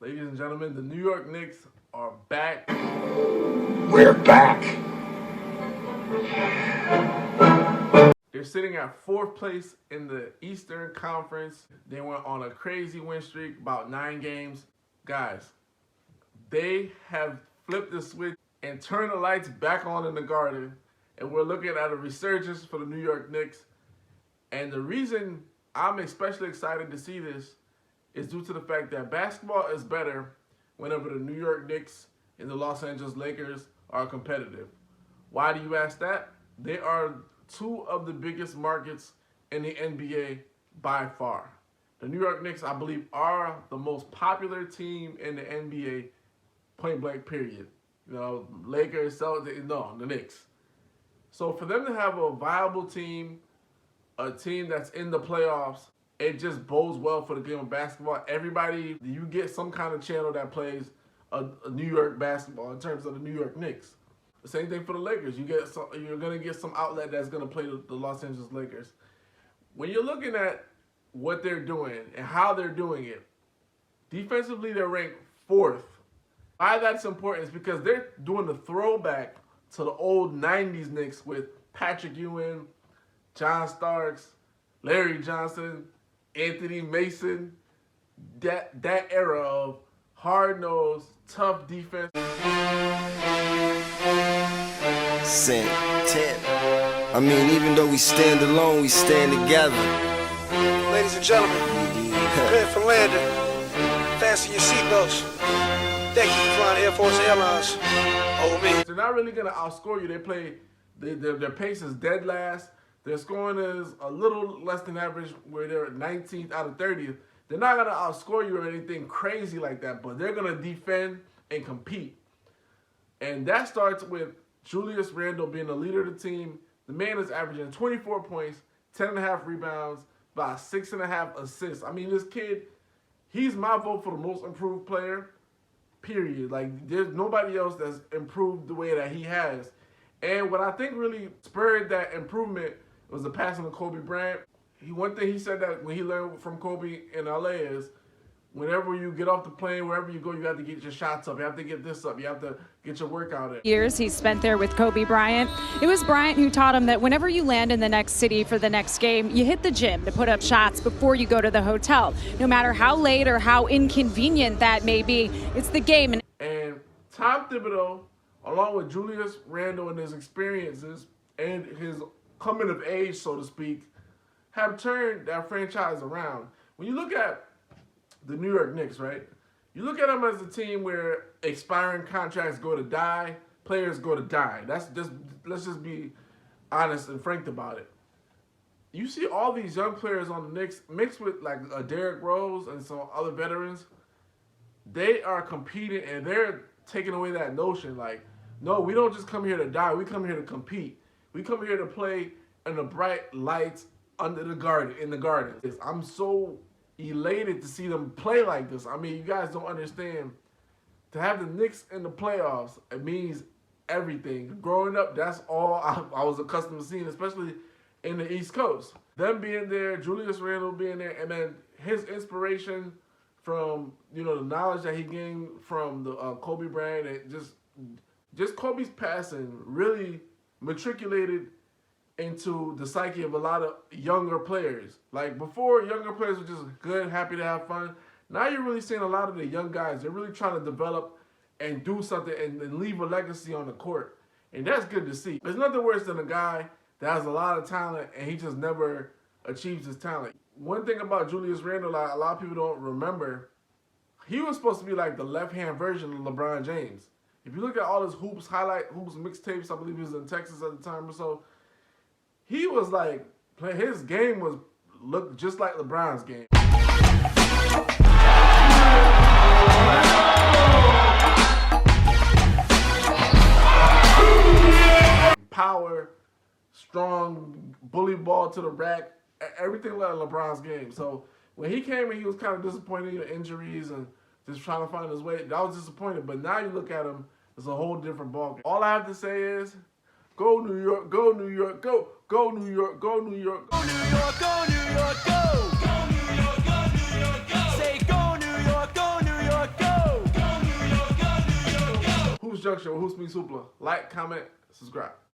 Ladies and gentlemen, the New York Knicks are back. We're back. They're sitting at fourth place in the Eastern Conference. They went on a crazy win streak, about 9 games. Guys, they have flipped the switch and turned the lights back on in the Garden. And we're looking at a resurgence for the New York Knicks. And the reason I'm especially excited to see this is due to the fact that basketball is better whenever the New York Knicks and the Los Angeles Lakers are competitive. Why do you ask that? They are two of the biggest markets in the NBA by far. The New York Knicks, I believe, are the most popular team in the NBA, point blank period. You know, Lakers, Celtics, no, the Knicks. So for them to have a viable team, a team that's in the playoffs, it just bodes well for the game of basketball. Everybody, you get some kind of channel that plays a New York basketball in terms of the New York Knicks. The same thing for the Lakers. You're going to get some outlet that's going to play the Los Angeles Lakers. When you're looking at what they're doing and how they're doing it, defensively they're ranked 4th. Why that's important is because they're doing the throwback to the old 90s Knicks with Patrick Ewing, John Starks, Larry Johnson, Anthony Mason, that era of hard-nosed, tough defense. I mean, even though we stand alone, we stand together. Ladies and gentlemen, prepare for landing. Fasten your seatbelts. Thank you for flying Air Force Airlines. Over me. They're not really going to outscore you. They play, their pace is dead last. Their scoring is a little less than average, where they're 19th out of 30th. They're not going to outscore you or anything crazy like that, but they're going to defend and compete. And that starts with Julius Randle being the leader of the team. The man is averaging 24 points, 10.5 rebounds, about 6.5 assists. I mean, this kid, he's my vote for the most improved player, period. Like, there's nobody else that's improved the way that he has. And what I think really spurred that improvement was the passing of Kobe Bryant. One thing he said that when he learned from Kobe in LA is, whenever you get off the plane, wherever you go, you have to get your shots up. You have to get this up. You have to get your workout in. Years he spent there with Kobe Bryant. It was Bryant who taught him that whenever you land in the next city for the next game, you hit the gym to put up shots before you go to the hotel. No matter how late or how inconvenient that may be, it's the game. And Tom Thibodeau, along with Julius Randle and his experiences and his coming of age, so to speak, have turned that franchise around. When you look at the New York Knicks, right? You look at them as a team where expiring contracts go to die, players go to die. Let's just be honest and frank about it. You see all these young players on the Knicks mixed with like a Derrick Rose and some other veterans. They are competing and they're taking away that notion like, no, we don't just come here to die. We come here to compete. We come here to play in the bright lights under the garden, in the garden. I'm so elated to see them play like this. I mean, you guys don't understand. To have the Knicks in the playoffs, it means everything. Growing up, that's all I was accustomed to seeing, especially in the East Coast. Them being there, Julius Randle being there, and then his inspiration from, you know, the knowledge that he gained from the Kobe Bryant, and just Kobe's passing really matriculated into the psyche of a lot of younger players. Like before, younger players were just good, happy to have fun. Now you're really seeing a lot of the young guys, they're really trying to develop and do something and leave a legacy on the court. And that's good to see. There's nothing worse than a guy that has a lot of talent and he just never achieves his talent. One thing about Julius Randle, a lot of people don't remember, he was supposed to be like the left-hand version of LeBron James. If you look at all his hoops mixtapes, I believe he was in Texas at the time or so, he was like, his game looked just like LeBron's game. Power, strong, bully ball to the rack, everything like LeBron's game. So when he came in, he was kind of disappointed in injuries and just trying to find his way. That was disappointing. But now you look at him, it's a whole different ballgame. All I have to say is, go New York, go New York, go. Go New York, go New York. Go New York, go New York, go. Go New York, go New York, go. Say go New York, go New York, go. Junction with Hoops Me Supla. Like, comment, subscribe.